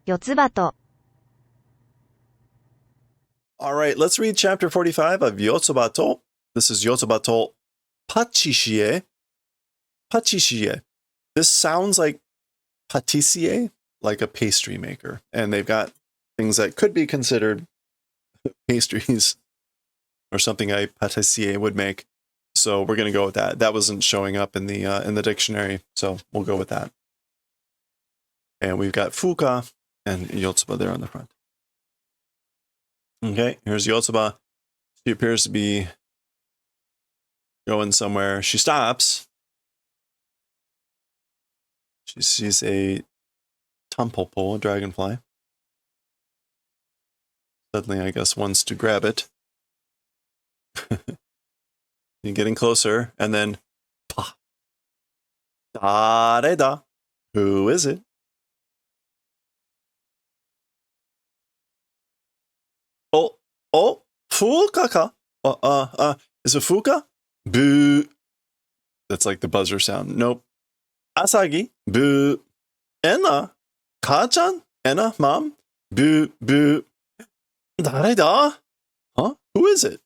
Yotsubato. All right, let's read chapter 45 of Yotsubato. This is Yotsubato Pachishie. Pachishie. This sounds like pâtissier, like a pastry maker. And they've got things that could be considered pastries or something a pâtissier would make. So we're going to go with that. That wasn't showing up in the dictionary, so we'll go with that. And we've got Fuka and Yotsuba there on the front. Okay, here's Yotsuba. She appears to be going somewhere. She stops. She sees a tampopo, a dragonfly. Suddenly, I guess, wants to grab it. You're getting closer, and then, pa. Da-de-da. Who is it? Oh, Fuka ka? Is it Fuka? Boo. That's like the buzzer sound. Nope. Asagi. Boo. Enna. Ka-chan? Enna, mom? Boo, boo. Dare da? Huh? Who is it?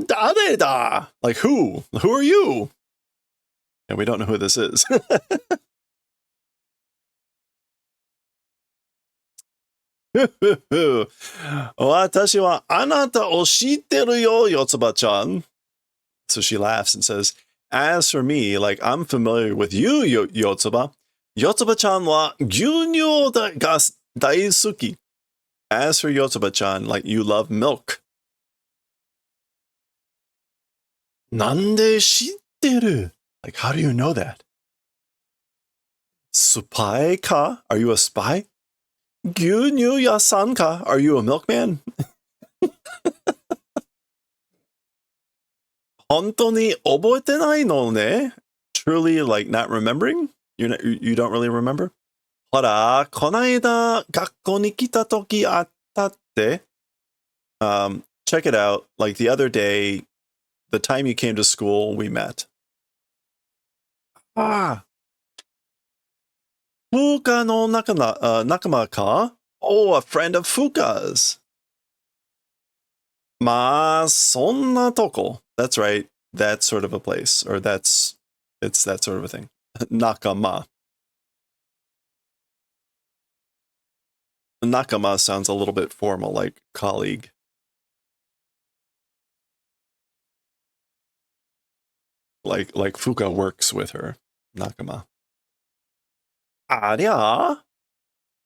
Dare da? Like who? Who are you? And we don't know who this is. 私はあなたを知ってるよ、Yotsuba-chan. So she laughs and says, as for me, like I'm familiar with you, Yotsuba. Yotsuba-chan は牛乳が大好き. As for Yotsuba-chan, like you love milk. なんで知ってる? Like how do you know that? Spy ka? Are you a spy? 牛乳屋さんか? Are you a milkman? 本当に覚えてないのね? Truly, like not remembering? You don't really remember? ほら、こないだ学校に来た時あったって. Check it out. Like the other day, the time you came to school, we met. Ah. Fuka no nakama ka? Oh, a friend of Fuka's. まあ、そんなとこ. That's right. That's sort of a place. Or it's that sort of a thing. Nakama. Nakama sounds a little bit formal, like colleague. Like Fuka works with her. Nakama. ありゃ?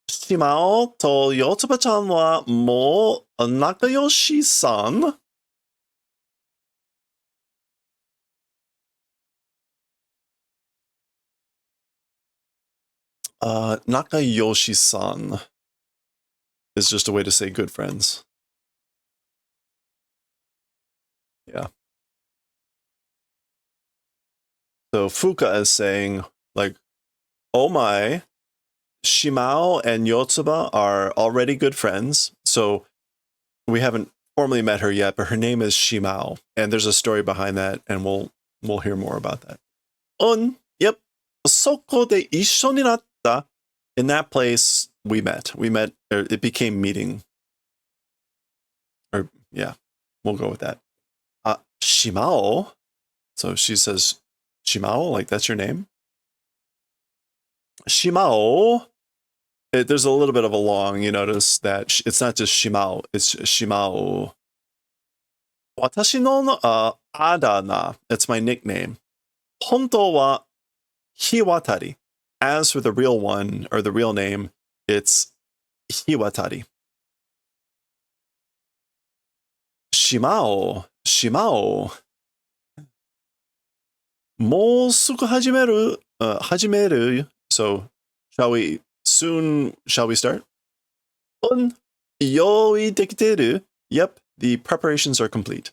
島尾と四つ葉ちゃんはもう仲良しさん? Nakayoshi-san is just a way to say good friends. Yeah. So Fuka is saying, like, oh my, Shimao and Yotsuba are already good friends. So we haven't formally met her yet, but her name is Shimao. And there's a story behind that, and we'll hear more about that. Yep. そこで一緒になった. In that place, we met. It became meeting. Or, yeah, we'll go with that. Shimao? So she says, Shimao, like that's your name? Shimao. There's a little bit of a long, you notice that it's not just Shimao, it's Shimao. Watashi no adana. It's my nickname. Honto wa Hiwatari. As for the real one, or the real name, it's Hiwatari. Shimao. もうすぐ始める. So, shall we start? 用意できてる? Yep, the preparations are complete.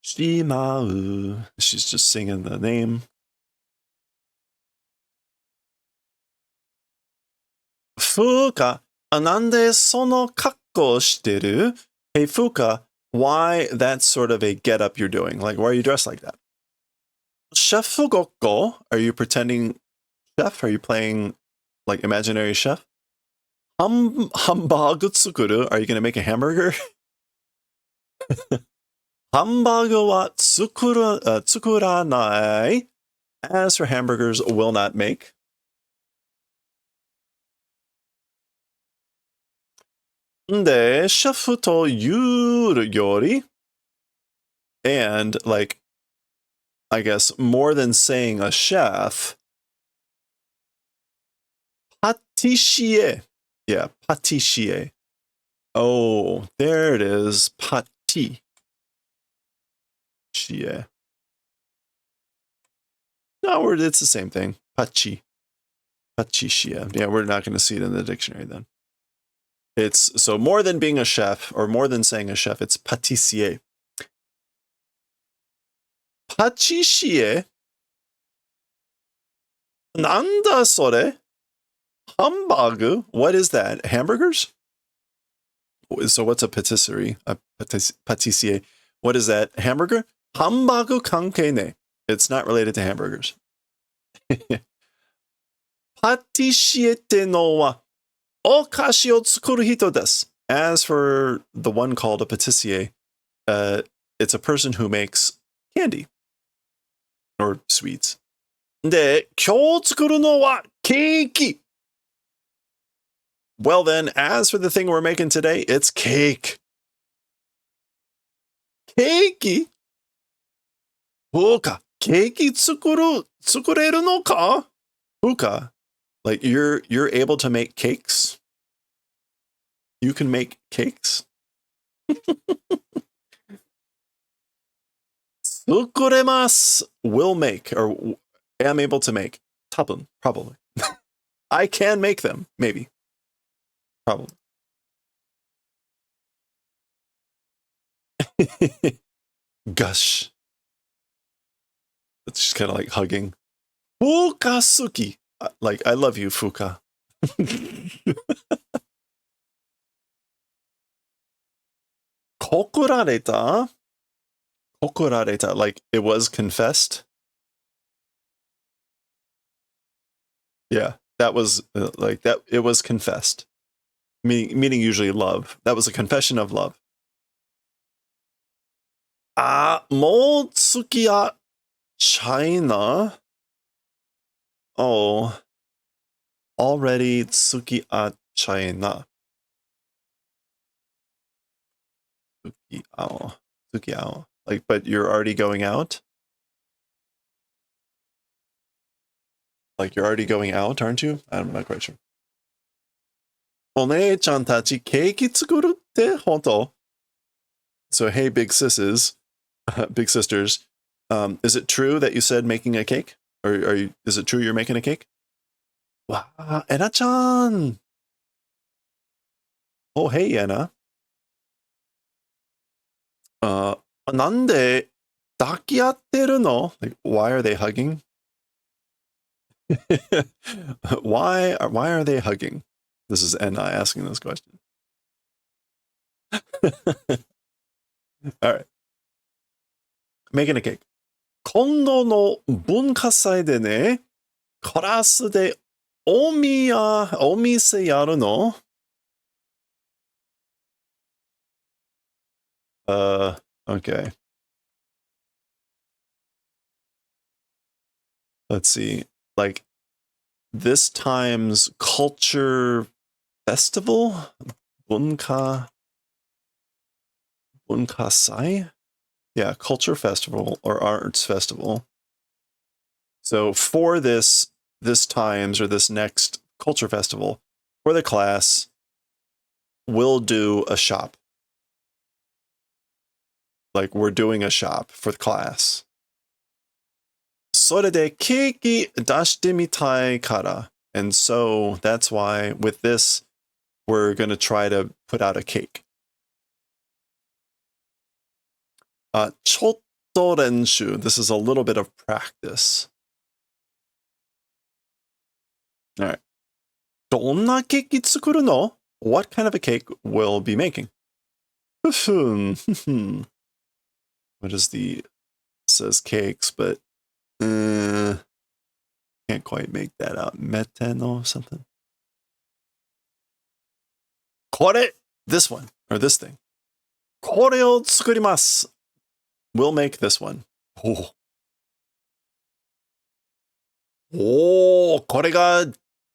Shimao. She's just singing the name. Fuka. なんでその格 gokko shiteru? Hey, Fuka, why that's sort of a get-up you're doing? Like, why are you dressed like that? Chef gokko? Are you pretending chef? Are you playing, like, imaginary chef? Hambagu tsukuru? Are you going to make a hamburger? Hambagu wa tsukuranai. As for hamburgers, will not make. De shefu to yuru yori. And, like, I guess more than saying a chef, pâtissier. Yeah, pâtissier. Oh, there it is. Pâtissier. No, it's the same thing. Pâtissier. Yeah, we're not going to see it in the dictionary then. It's so more than being a chef or more than saying a chef, it's pâtissier. Pâtissier? Nanda sore? Hambagu? What is that? Hamburgers? So what's a patisserie? A pâtissier? What is that? Hamburger? Hambagu kanke ne. It's not related to hamburgers. Pâtissier no wa okashi o tsukuru hito desu. As for the one called a pâtissier, it's a person who makes candy or sweets. De, kyou tsukuru no wa keiki. Well then, as for the thing we're making today, it's cake. Keiki? Fuka, keiki tsukureru no ka? Fuka, like you're able to make cakes? You can make cakes? Tsukuremasu, will make, or am able to make. Tabun, probably. I can make them, maybe. Probably. Gush. It's just kind of like hugging. Fuka suki. Like, I love you, Fuka. Kokurareta? Kokurareta, like it was confessed. Yeah, that was like that. It was confessed. Meaning usually love. That was a confession of love. Mo tsuki China. Oh, already tsuki China. Tsuki ao. Like, but you're already going out? Like, you're already going out, aren't you? I'm not quite sure. One-chan tachi keiki tsukuru te honto? So, hey, big sisters, is it true that you said making a cake? Or is it true you're making a cake? Wow, Ena-chan! Oh, hey, Ena. Nande dakiatteru no? Like, why are they hugging? Why are they hugging? This is Ena asking this question. All right. Making a cake. Kondo no bunkasai de ne, karasu de omise yaru no? Okay. Let's see. Like, this time's culture festival? Bunkasai? Yeah, culture festival or arts festival. So for this times or this next culture festival, for the class, we'll do a shop. Like, we're doing a shop for the class. それでケーキ出してみたいから. And so that's why with this, we're going to try to put out a cake. ちょっと練習. This is a little bit of practice. All right. どんなケーキ作るの? What kind of a cake will be making? What is the... says cakes, but can't quite make that out. Meten or something. Kore! This one, or this thing. Kore o tsukurimasu. We'll make this one. Oh. Oh, これが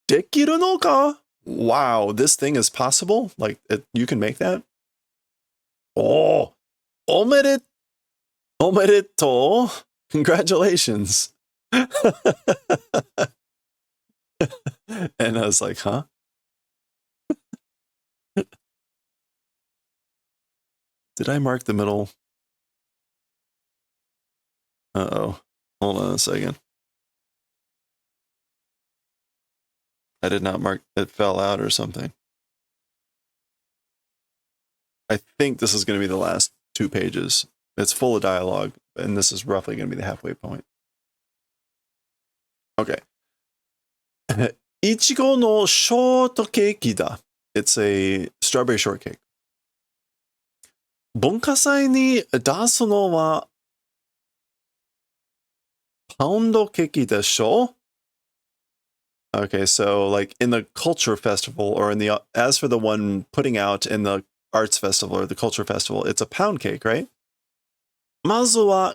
できるのか? Wow, this thing is possible? Like, you can make that? Oh, omedetou. Congratulations. And I was like, huh? Did I mark the middle? Uh-oh. Hold on a second. I did not mark, it fell out or something. I think this is going to be the last 2 pages. It's full of dialogue, and this is roughly going to be the halfway point. Okay. Ichigo no shortcake da. It's a strawberry shortcake. Bonkasai ni dasu no wa pound cake desho? Okay, so like in the culture festival, or in the, as for the one putting out in the arts festival or the culture festival, it's a pound cake, right? Mazu wa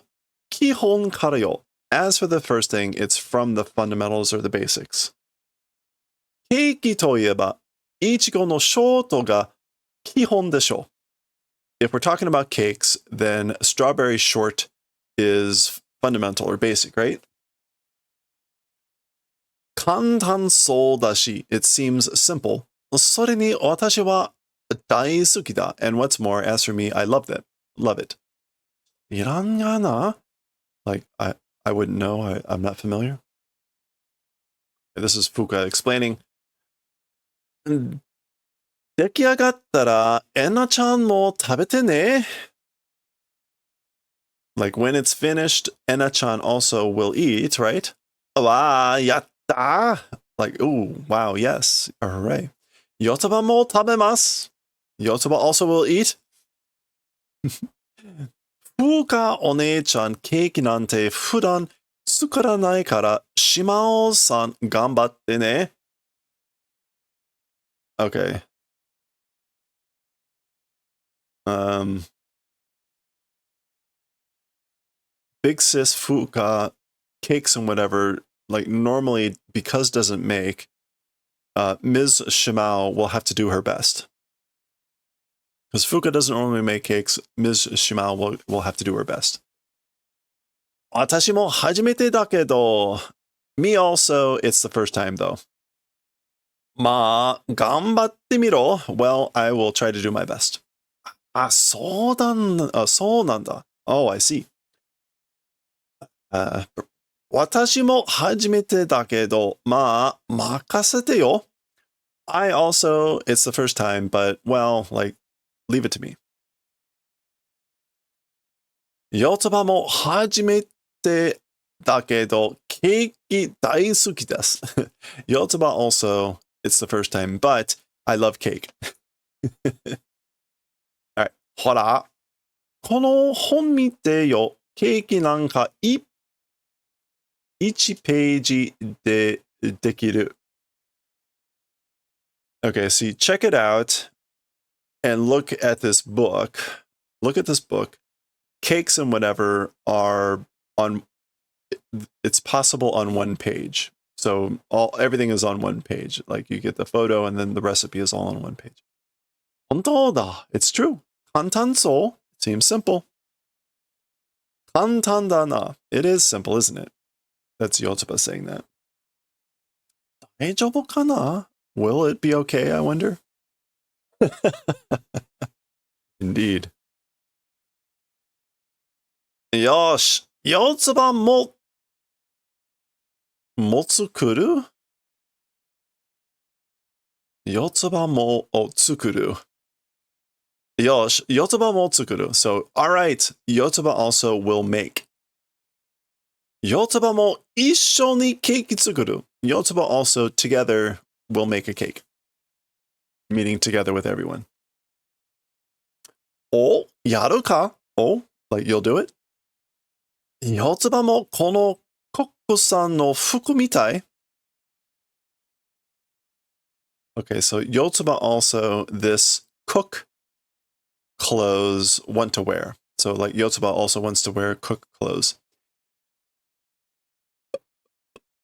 kihon kara yo. As for the first thing, it's from the fundamentals or the basics. Keiki to ieba, ichigo no shoto ga kihon desho. If we're talking about cakes, then strawberry short is fundamental or basic, right? Kantan so dashi. It seems simple. Sore ni watashi wa daisuki da. And what's more, as for me, I love that. Love it. Irangana? Like, I wouldn't know. I'm not familiar. This is Fuka explaining. 出来上がったら、えなちゃんも食べてね. Like, when it's finished, Ena-chan also will eat, right? Wa, yatta! Like, ooh, wow, yes. Hooray. Yotsuba mo tabemasu. Yotsuba also will eat. Fuka o-nee-chan keiki nante fudan tsukuranai kara Shimao-san gambatte ne. Okay. Big sis Fuka cakes and whatever, like normally, because doesn't make, Ms. Shimao will have to do her best. Because Fuka doesn't normally make cakes, Ms. Shimao will have to do her best. Watashi mo hajimete da kedo. Me also, it's the first time though. Ma, gambatte miro. Well, I will try to do my best. Ah, so nanda. Oh, I see. Watashi mo hajimete da kedo, ma, makasete yo. I also, it's the first time, but, well, like, leave it to me. Yotsuba mo hajimete da kedo, keiki daisuki desu. Yotsuba also, it's the first time, but I love cake. Alright, hora. この本見てよ、ケーキなんか1ページでできる。Okay, so you check it out and look at this book. Look at this book. Cakes and whatever are on, it's possible on one page. So everything is on one page. Like you get the photo and then the recipe is all on one page. 本当だ. It's true. 簡単そう. Seems simple. 簡単だな. It is simple, isn't it? That's Yotsuba saying that. 大丈夫かな? Will it be okay, I wonder? Indeed. よし、Yotsubaも作る? Yotsuba mo o tsukuru. Yosh, Yotsuba mo tsukuru. So, alright, Yotsuba also will make. Yotsuba mo issho ni keiki tsukuru. Yotsuba also together will make a cake. meeting together with everyone. Oh, yaru ka? Oh, like you'll do it? Yotsuba mo kono kokko-san no fuku mitai. Okay, so Yotsuba also this cook clothes want to wear. So like Yotsuba also wants to wear cook clothes.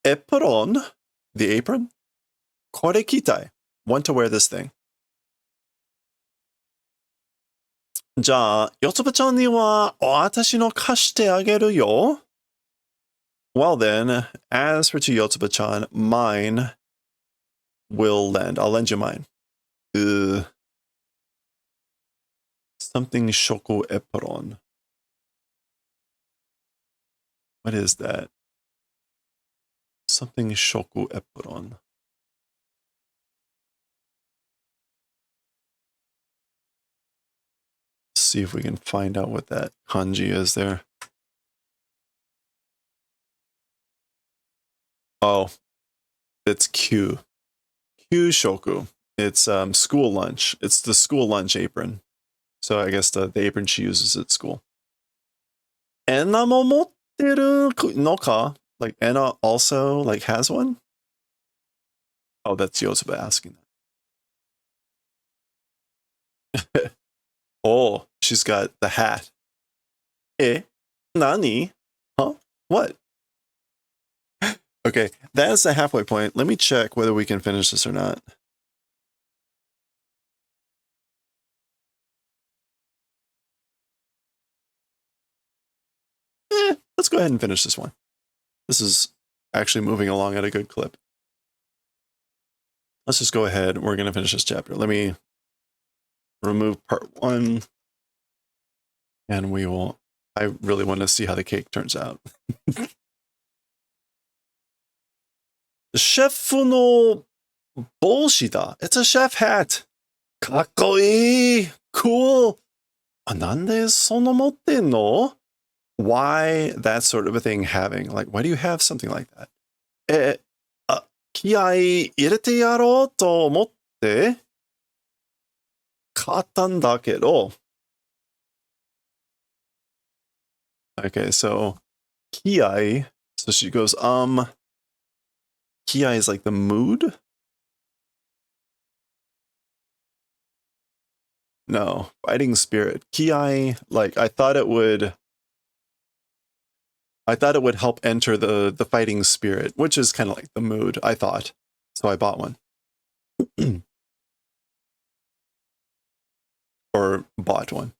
Apron, the apron. Kore kitai, want to wear this thing. じゃあ、四つ葉ちゃんには私の貸してあげるよ。Well then, as for to Yotsuba-chan, mine will lend. I'll lend you mine. Something shoko apron. What is that? Something shoko apron. See if we can find out what that kanji is there. Oh, it's Q. Q shoku. It's school lunch. It's the school lunch apron. So I guess the apron she uses at school. Enna mo motteru no ka? Like Enna also like has one? Oh, that's Yotsuba asking that. Oh, she's got the hat. Nani? Huh? What? Okay, that's the halfway point. Let me check whether we can finish this or not. Let's go ahead and finish this one. This is actually moving along at a good clip. Let's just go ahead. We're going to finish this chapter. Let me remove part 1. And we will... I really want to see how the cake turns out. Chef no boshi da. It's a chef hat. Kakkoi. Cool. なんでその持ってんの? Why that sort of a thing having? Like, why do you have something like that? 気合い入れてやろうと思って買ったんだけど。Okay, so 気合. So she goes, 気合 is like the mood? No, fighting spirit. 気合, like I thought it would help enter the fighting spirit, which is kind of like the mood, I thought. So I bought one. Or bought one.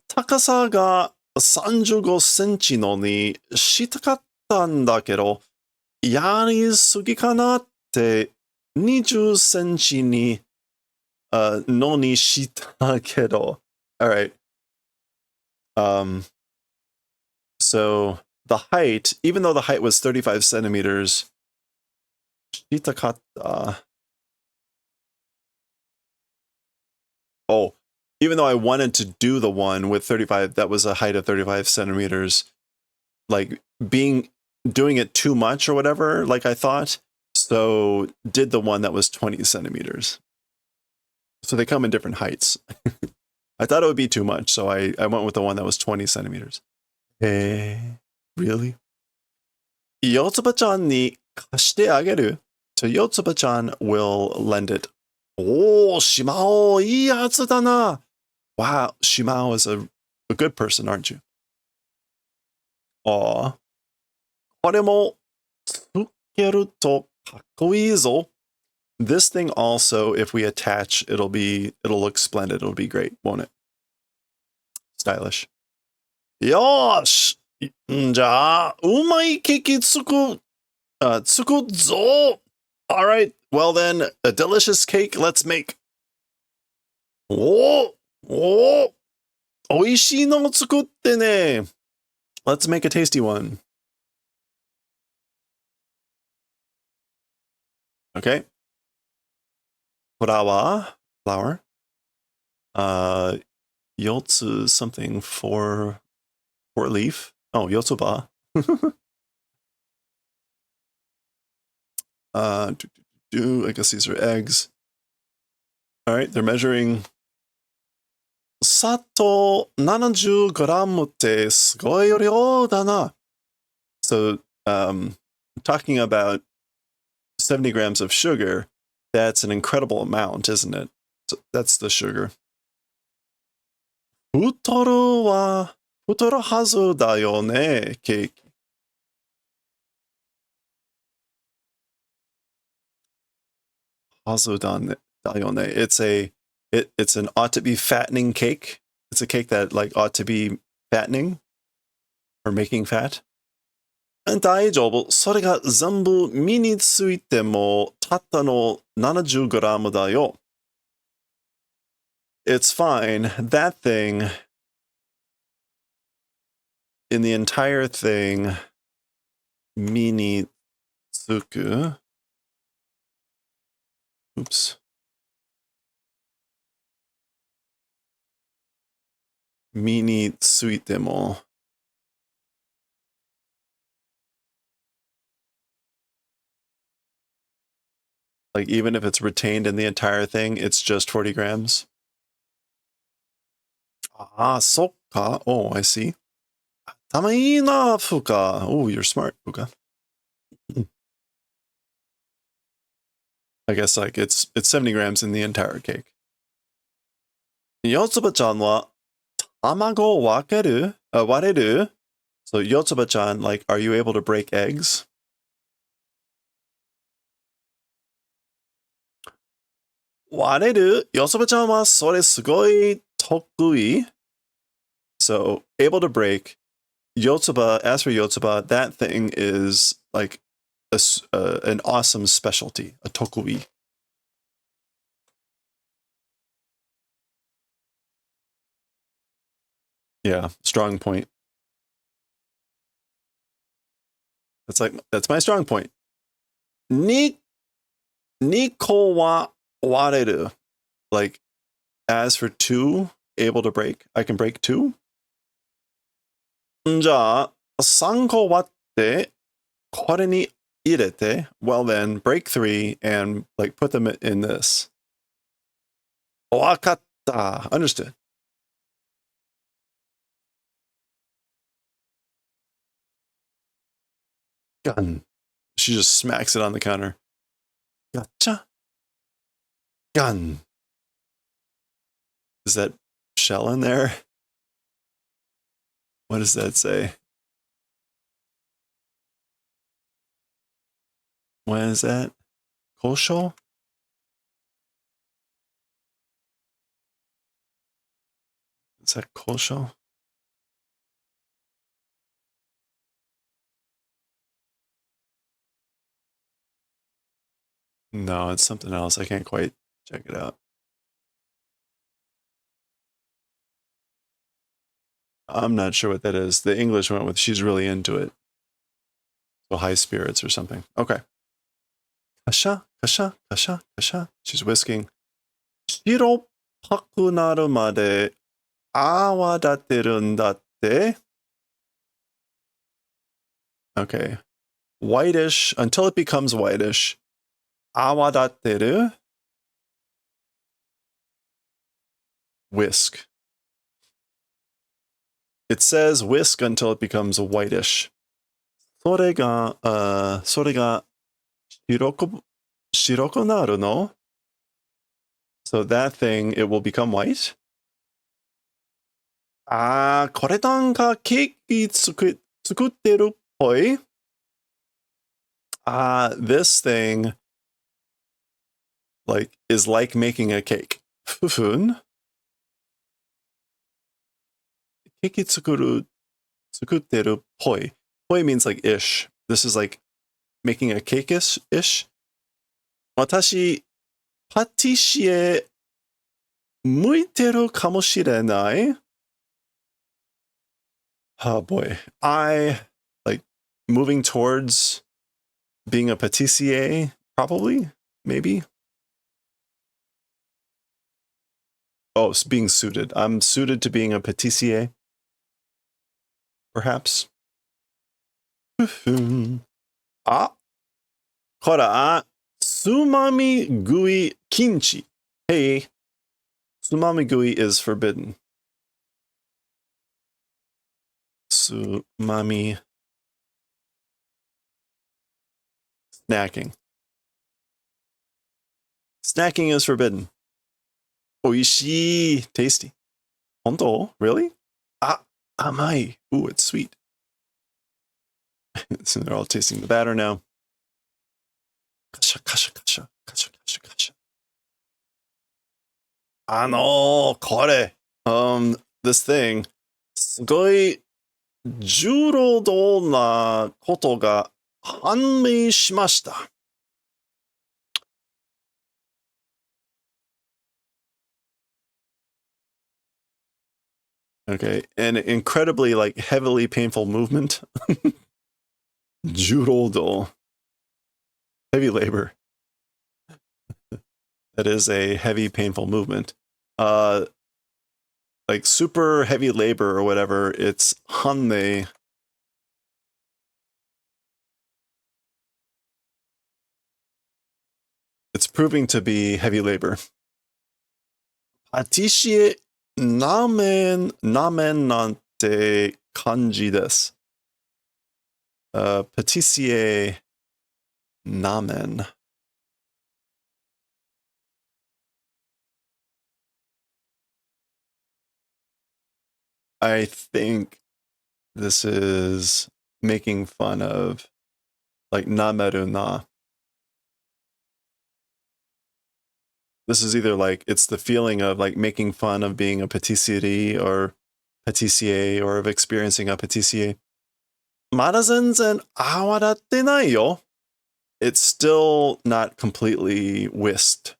高さが35センチのにしたかったんだけど、やりすぎかなって20センチにのにしたけど. All right. So the height, even though the height was 35 centimeters, したかった. Oh, even though I wanted to do the one with 35, that was a height of 35 centimeters, like doing it too much or whatever, like I thought. So did the one that was 20 centimeters. So they come in different heights. I thought it would be too much, so I went with the one that was 20 centimeters. Hey, really? Yotsuba-chan ni kashite ageru. So Yotsuba-chan will lend it. Oh, Shimao, ii yatsu da na. Wow, Shimao is a good person, aren't you? Aw. これもつけるとかっこいいぞ. This thing also, if we attach, it'll look splendid. It'll be great, won't it? Stylish. Yosh! じゃあ、うまいケーキ作っぞ! All right, well then, a delicious cake let's make. おいしいの作ってね. Let's make a tasty one. Okay. Flour. Yotsu something for leaf. Oh, Yotsuba. I guess these are eggs. All right, they're measuring. Sato 70g ってすごい量だな. So, talking about 70 grams of sugar, that's an incredible amount, isn't it? So that's the sugar. 太るはずだよね、ケーキ. It's an ought to be fattening cake. It's a cake that like ought to be fattening or making fat. 大丈夫。それが全部身についてもたったの 70g だよ. It's fine. That thing, in the entire thing, 身につく. Oops. 身についても. Like, even if it's retained in the entire thing, it's just 40 grams. Ah, そっか. Oh, I see. 頭いいな, Fuka. Oh, you're smart, Fuka. I guess like it's 70 grams in the entire cake. Yotsuba-chan wa tamago wakeru? Wareru? So Yotsuba-chan, like, are you able to break eggs? Wareru? Yotsuba-chan wa sore sugoi tokui. So able to break. Yotsuba, as for Yotsuba, that thing is like an awesome specialty, a tokui. Yeah, strong point. That's my strong point. Niko wa wareru. Like, as for two, able to break, I can break two. じゃあ、3個割って、これに入れて, well then, break 3 and like put them in this. わかった. Understood. Gun. She just smacks it on the counter. Gotcha. Gun. Is that shell in there? What does that say? What is that? Kosho? Is that kosho? No, it's something else. I can't quite check it out. I'm not sure what that is. The English went with she's really into it. So high spirits or something. Okay. Kasha, kasha, kasha, kasha. She's whisking. 白っぽくなるまで泡立てるんだって. Okay. Whitish, until it becomes whitish. 泡立てる. Whisk. It says whisk until it becomes whitish. それが白くなるの? So that thing, it will become white? これなんかケーキ作ってるっぽい? This thing, like, is like making a cake. ふふん? ケーキ作ってるっぽい. Poi means like ish. This is like making a cake-ish. 私、パティシエ向いてるかもしれない? Oh boy. I like moving towards being a pâtissier, probably, maybe. Oh, it's being suited. I'm suited to being a pâtissier, perhaps. ほら、つまみ食いキンチ. Hey, Sumamigui is forbidden. Sumami. Snacking. Snacking is forbidden. Oishii. Tasty. Honto? Really? Ah, amai. Ooh, it's sweet. So they're all tasting the batter now. Kasha, kasha, kasha, kasha, kasha, kasha. Kore. This thing. すごい重労働なことが判明しました。Okay, an incredibly like heavily painful movement. 重労働. Heavy labor. That is a heavy painful movement. Like super heavy labor or whatever, it's hanmei. It's proving to be heavy labor. Patissie namen nante kanji desu. Patissie namen. I think this is making fun of like nameru na. This is either like it's the feeling of like making fun of being a patisserie or patissier or of experiencing a patissier. Mada zenzen awaratte nai yo. It's still not completely whisked.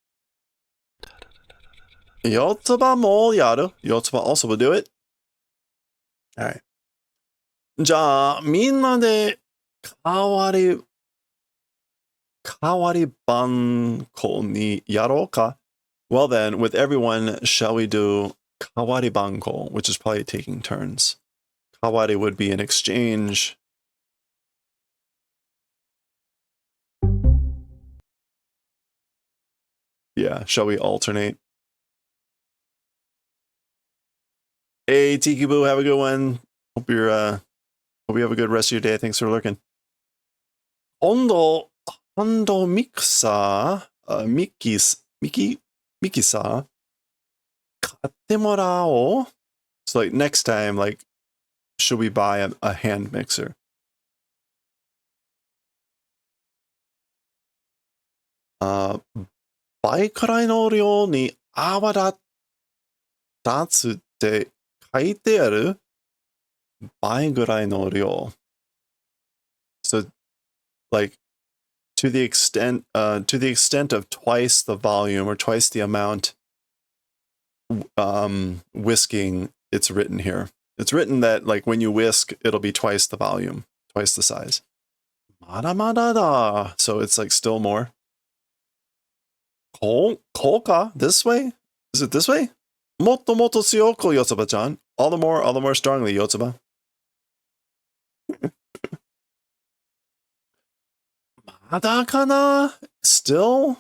Yotsuba mo yaru. Yotsuba also will do it. All right. じゃあ、みんなで代わり番号にやろうか? Well then, with everyone, shall we do 代わり番号, which is probably taking turns. 代わり would be an exchange. Yeah, shall we alternate? Hey, Tiki Boo, have a good one. Hope you have a good rest of your day. Thanks for lurking. Hondo mixer, Miki さ、買ってもらおう. So like next time, like, should we buy a hand mixer? Uh, 倍くらいの量に泡立つって書いてある? 倍ぐらいの量. So like to the extent of twice the volume or twice the amount whisking, it's written here. It's written that like when you whisk, it'll be twice the volume, twice the size. Mada mada da. So it's like still more. Kolka? This way? Is it this way? Motto motto tsuyoko, Yotsuba-chan. All the more strongly, Yotsuba. Mada kana? Still?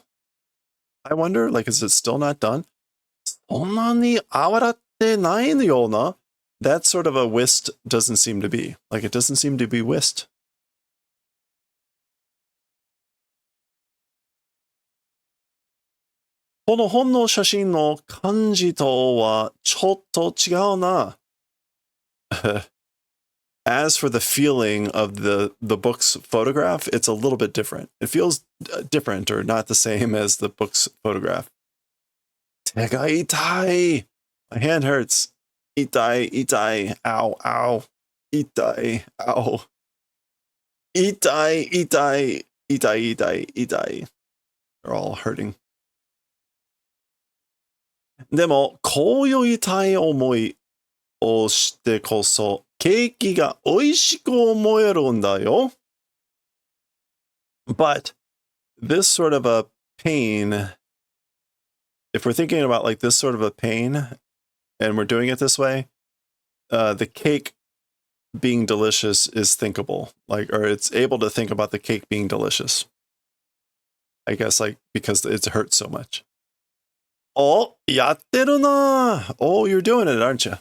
I wonder, like, is it still not done? そんなに泡立ってないのよな? That sort of a whist doesn't seem to be. Like, it doesn't seem to be whist. この本の写真の感じとはちょっと違うな. As for the feeling of the book's photograph, it's a little bit different. It feels different or not the same as the book's photograph. 手が痛い. My hand hurts. 痛い, ow, ow. 痛い, ow. 痛い. They're all hurting. でも、こういう痛い思いをしてこそ、ケーキが美味しく思えるんだよ. But this sort of a pain, if we're thinking about like this sort of a pain, and we're doing it this way, the cake being delicious is thinkable. Like, or it's able to think about the cake being delicious. I guess like because it hurts so much. Oh, やってるな. Oh, you're doing it, aren't you?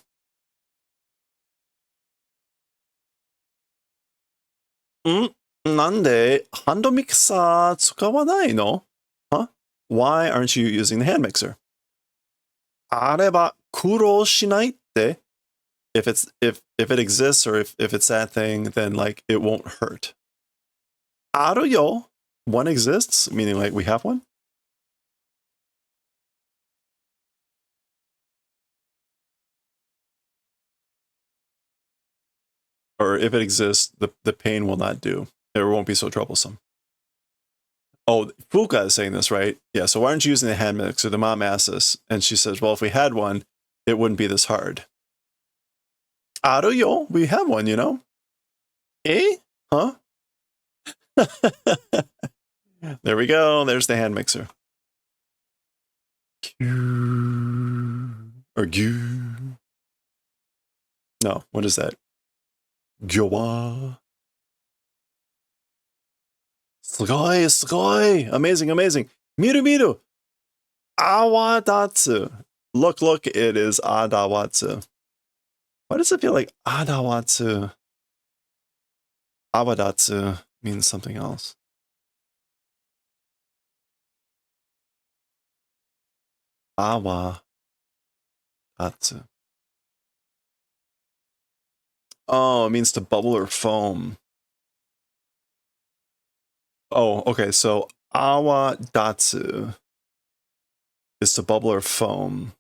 なんでハンドミキサー使わないの? Huh? Why aren't you using the hand mixer? あれば苦労しないって if it exists or if it's that thing, then like it won't hurt. あるよ. One exists, meaning like we have one. Or if it exists, the pain will not do. It won't be so troublesome. Oh, Fuka is saying this, right? Yeah, so why aren't you using the hand mixer? The mom asks this, and she says, well, if we had one, it wouldn't be this hard. あるよ. We have one, you know? Eh? Huh? There we go. There's the hand mixer. Or gyu. No, what is that? Gyowa. Sugoi, sugoi. Amazing, amazing. Miru, miru. Awadatsu. Look, look, it is adawatsu. Why does it feel like adawatsu? Awadatsu means something else. Awadatsu. Oh, it means to bubble or foam. Oh, okay. So awadatsu is to bubble or foam.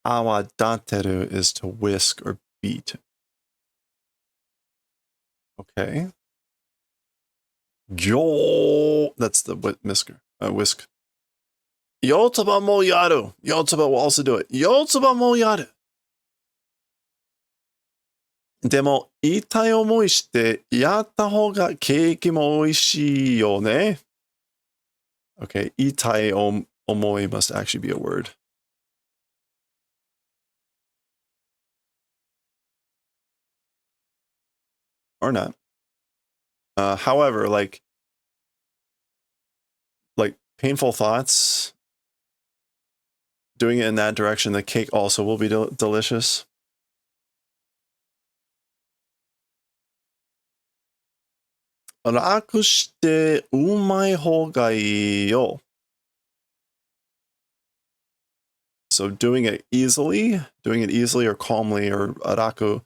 Awadateru is to whisk or beat. Okay. Gyo. That's the whisker. Whisk. Yotsuba mo yaru. Yotsuba will also do it. Yotsuba mo yaru. でも、痛い思いしてやった方がケーキも美味しいよね。Okay, 痛い思い must actually be a word. Or not. However, like painful thoughts, doing it in that direction, the cake also will be delicious. Raku shite umai hogai yo. So doing it easily or calmly or araku,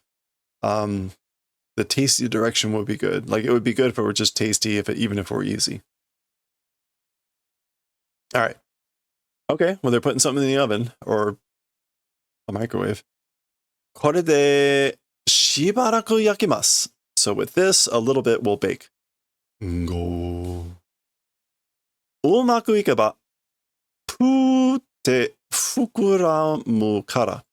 the tasty direction would be good. Like it would be good if it were just tasty, even if it were easy. All right. Okay, well they're putting something in the oven or a microwave. これでしばらく焼きます. So with this, a little bit will bake. うまくいけば、ぷーって膨らむから。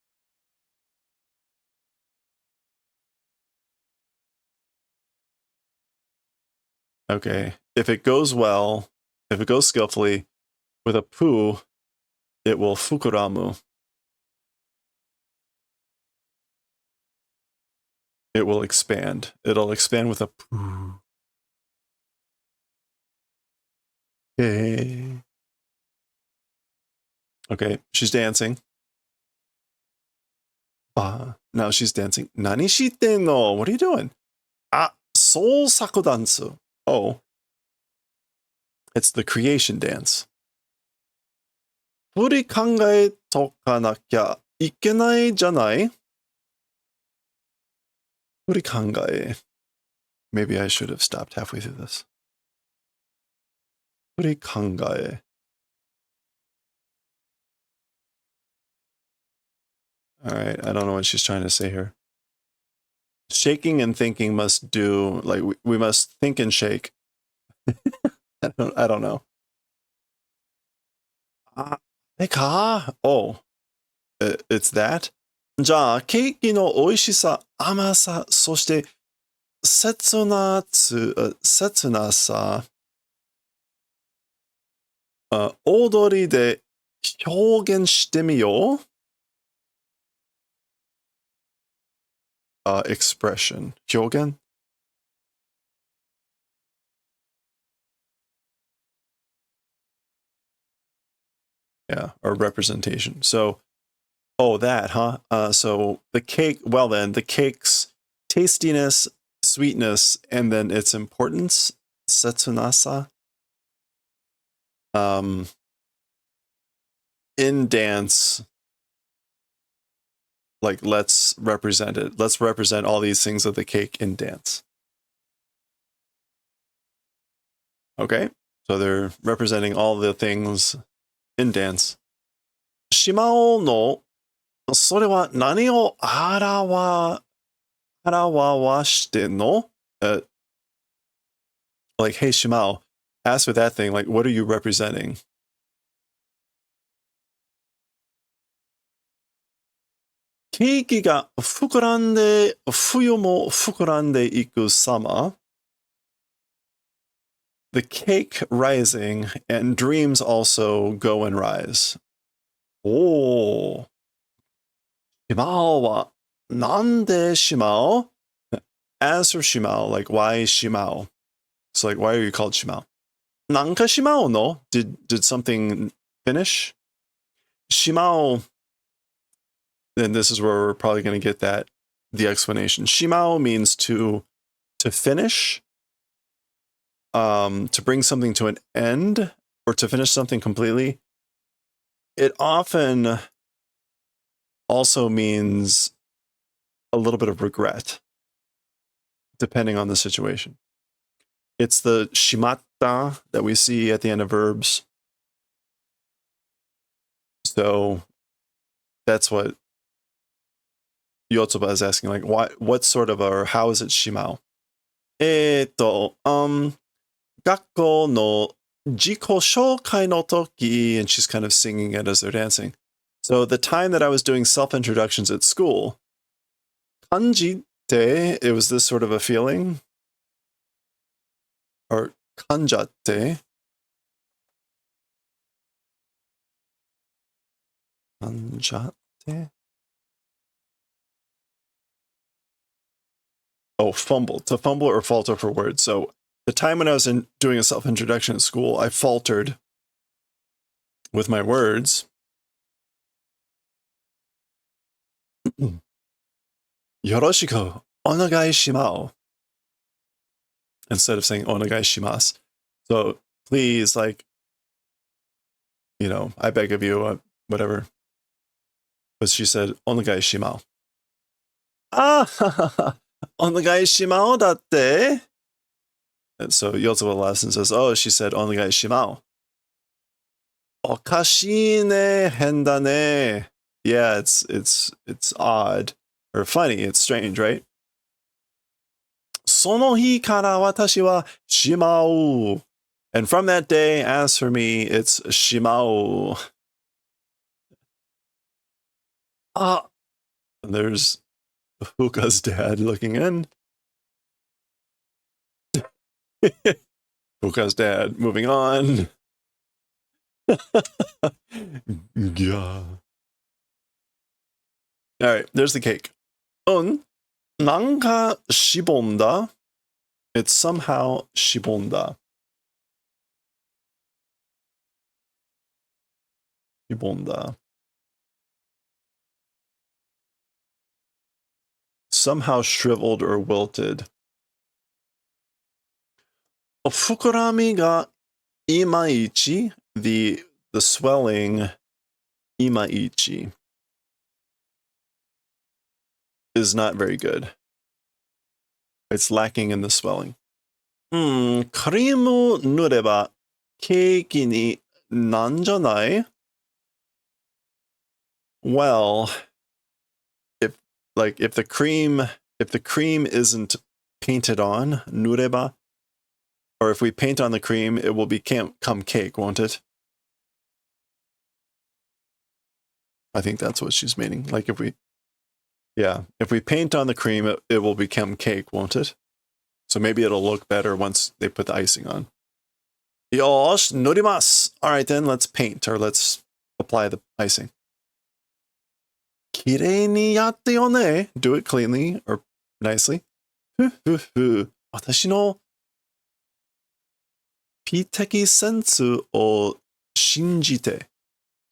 Okay, if it goes well, if it goes skillfully, with a poo, it will fukuramu. It will expand. It'll expand with a poo. Okay. Okay, she's dancing. Now she's dancing. Nani shitten no? What are you doing? Ah, soulsaku dansu. Oh. It's the creation dance. 振り考えとかなきゃいけないじゃない?振り考え. Maybe I should have stopped halfway through this. 振り考え. All right, I don't know what she's trying to say here. Shaking and thinking must do, like, we must think and shake. I don't know. Oh, it's that? じゃあ、ケーキの美味しさ、甘さ、そして切なさ、踊りで表現してみよう。Expression. 表現? Yeah, or representation. So, oh, that, huh? So the cake, well then, the cake's tastiness, sweetness, and then its importance, setsunasa, in dance, like let's represent it. Let's represent all these things of the cake in dance. Okay, so they're representing all the things in dance. Shimao no, それは何を表してんの? Like, hey, Shimao, ask with that thing, like, what are you representing? Keiki ga fukurande, fuyo mo fukurande iku sama. The cake rising and dreams also go and rise. Oh. Shimao wa nande Shimao? As for Shimao, like, why Shimao? So, like, why are you called Shimao? Nanka Shimao no? Did something finish? Shimao, and this is where we're probably going to get the explanation. Shimao means to finish, to bring something to an end, or to finish something completely. It often also means a little bit of regret, depending on the situation. It's the shimatta that we see at the end of verbs. So that's what Yotsuba is asking, like, what sort of, or how is it shimao? 学校の自己紹介の時, and she's kind of singing it as they're dancing. So the time that I was doing self-introductions at school, kanjite, it was this sort of a feeling, or kanjate. Kanjate? Oh, fumble. To fumble or falter for words. So the time when I was doing a self-introduction at school, I faltered with my words. Yoroshiku onegai shimao. Instead of saying onegai shimasu. So please, like, I beg of you, whatever. But she said, onegai shimao. Ah, onegai shimao datte. And so Yotsuba laughs and says, oh, she said, onegai shimao. Okashi ne, henda ne. Yeah, it's odd or funny. It's strange, right? その日から私はshimao. And from that day, as for me, it's shimao. Ah, and there's Fuka's dad looking in. Fuka's dad moving on. Yeah. All right, there's the cake. Nanka shibonda. It's somehow shibonda. Shibonda. Somehow shriveled or wilted. Fukurami ga imaichi. The swelling imaichi is not very good. It's lacking in the swelling. Krimu nureba keiki ni nanjanai? Well, if the cream isn't painted on, nureba, or if we paint on the cream, it will become cake, won't it? I think that's what she's meaning. Like if we paint on the cream, it will become cake, won't it? So maybe it'll look better once they put the icing on. Yosh, norimasu. All right, then let's paint, or let's apply the icing. Kirei ni yatte yo ne. Do it cleanly or nicely. Watashi no piteki sensu o shinjite.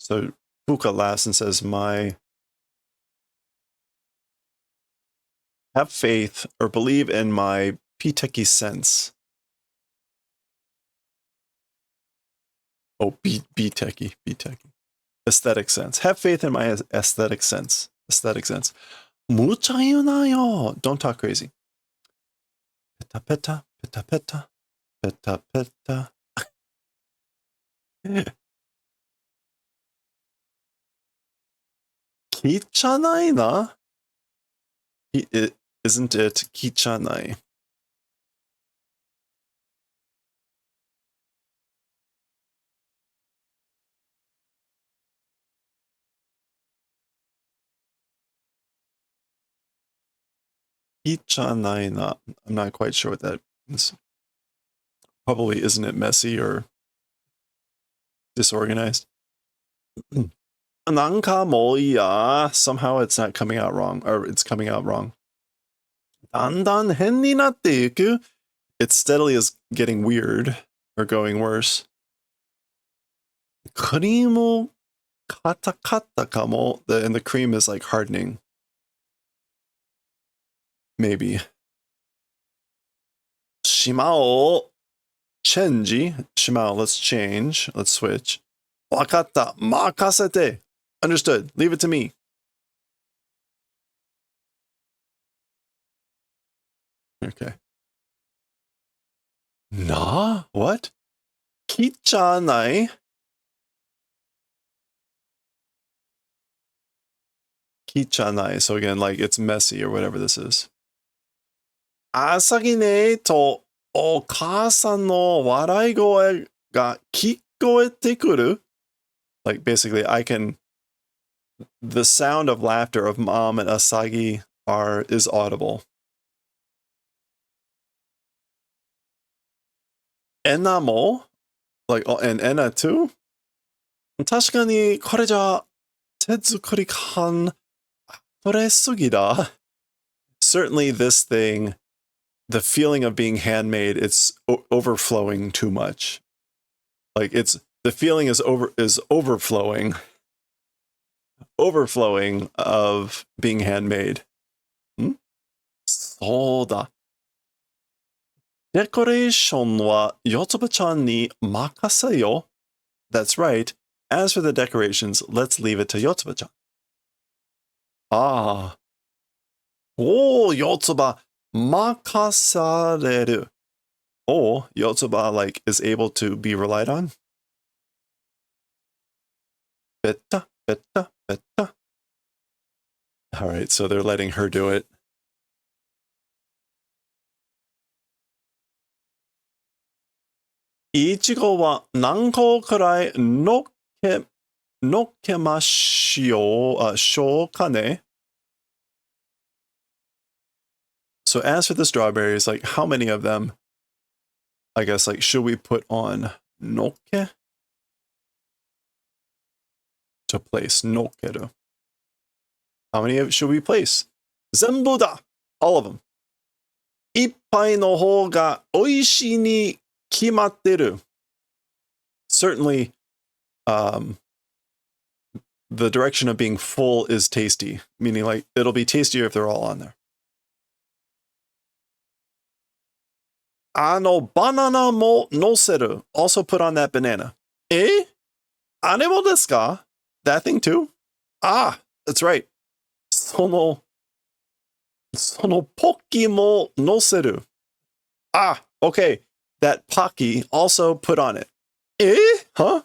So Fuka laughs and says, have faith or believe in my piteki sense. Oh, biteki. Aesthetic sense. Have faith in my aesthetic sense. Mucha yunayo. Don't talk crazy. Peta peta, peta peta, peta peta. Kichanai na? Isn't it kichanai? Kichanai na. I'm not quite sure what that means. Probably isn't it messy or disorganized? Nanka moiya. Somehow it's not coming out wrong, or it's coming out wrong. Dandan hen ni natte yuku. It steadily is getting weird or going worse. Kurimu katakata kamo. And the cream is like hardening. Maybe. Shimao chenji. Shimao, let's change. Let's switch. Wakatta makasete. Understood. Leave it to me. Okay. Na? What? Kichanai? Kichanai. So again, like it's messy or whatever this is. Asagi ne to okaasan no warai goe ga kikoete kuru. Like basically the sound of laughter of Mom and Asagi is audible. Enna mo? Like, and Enna too? 確かにこれじゃ手作り感取れすぎだ. Certainly this thing, the feeling of being handmade, it's overflowing too much. Like the feeling is overflowing of being handmade. そうだ. Decoration wa Yotsuba-chan ni makase yo. That's right. As for the decorations, let's leave it to Yotsuba-chan. Ah. Oh, Yotsuba makasareru. Oh, Yotsuba like is able to be relied on. Betta, betta, betta. All right, so they're letting her do it. Ichigo wa nanko kurai nokkemashio kane. So as for the strawberries, like how many of them, I guess, like should we put on nokke? To place, nokkeru. How many should we place? Zenbu da! All of them. Ippai no hou ga oishii ni kimatteru. Certainly, the direction of being full is tasty, meaning like it'll be tastier if they're all on there. Banana mo noseru. Also put on that banana. Eh? Ane mo desu ka? That thing too? Ah, that's right. Sono poki mo noseru. Ah, okay. That pocky also put on it. Eh? Huh?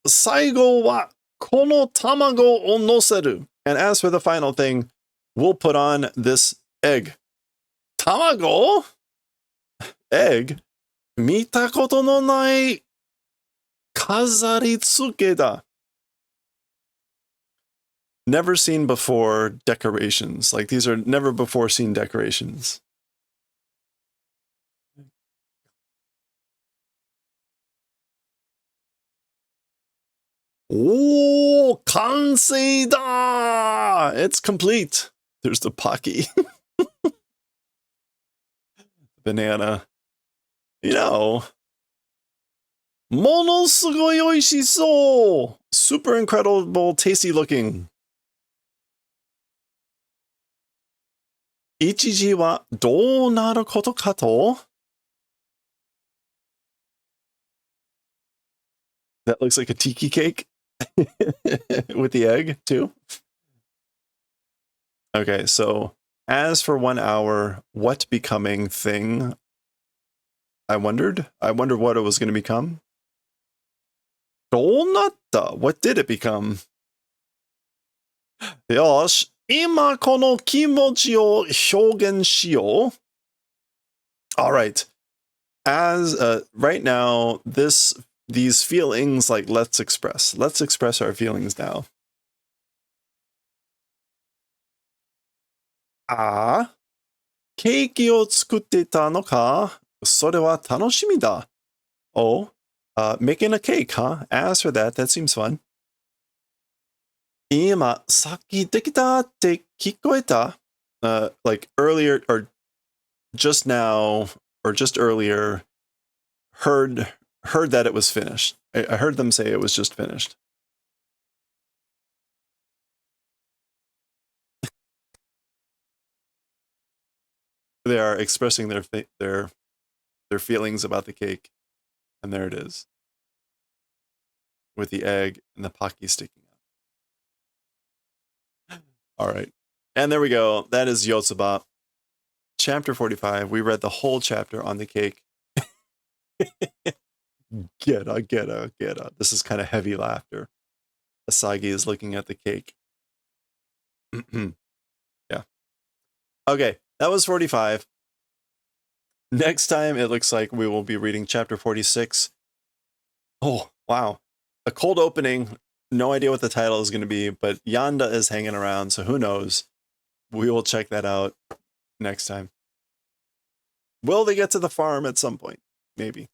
Saigo wa kono tamago o noseru. And as for the final thing, we'll put on this egg. Tamago? Egg? Mita koto no nai kazaritsuke da. Never seen before decorations. Like these are never before seen decorations. Oh, kansei da! It's complete. There's the pocky. Banana. You know, Monosugoi oishisou! Super incredible, tasty looking. Ichiji wa dou naru koto kato? That looks like a tiki cake. With the egg, too. Okay, so as for 1 hour, what becoming thing? I wondered what it was going to become. Donatta. What did it become? Yosh, ima kono kimochi o hyougen shiyou. All right. As right now, these feelings, like let's express our feelings now. Ah, ケーキを作ってたのか? それは楽しみだ. Oh, making a cake, huh? As for that, that seems fun. 今、さっきできたって聞こえた? Like earlier, or just now, or just earlier, heard that it was finished. I heard them say it was just finished. They are expressing their feelings about the cake, and there it is, with the egg and the Pocky sticking out. All right, and there we go. That is Yotsuba, chapter 45. We read the whole chapter on the cake. Get. This is kind of heavy laughter. Asagi is looking at the cake. Yeah. Okay, that was 45. Next time, it looks like we will be reading chapter 46. Oh, wow. A cold opening. No idea what the title is going to be, but Yanda is hanging around, so who knows? We will check that out next time. Will they get to the farm at some point? Maybe.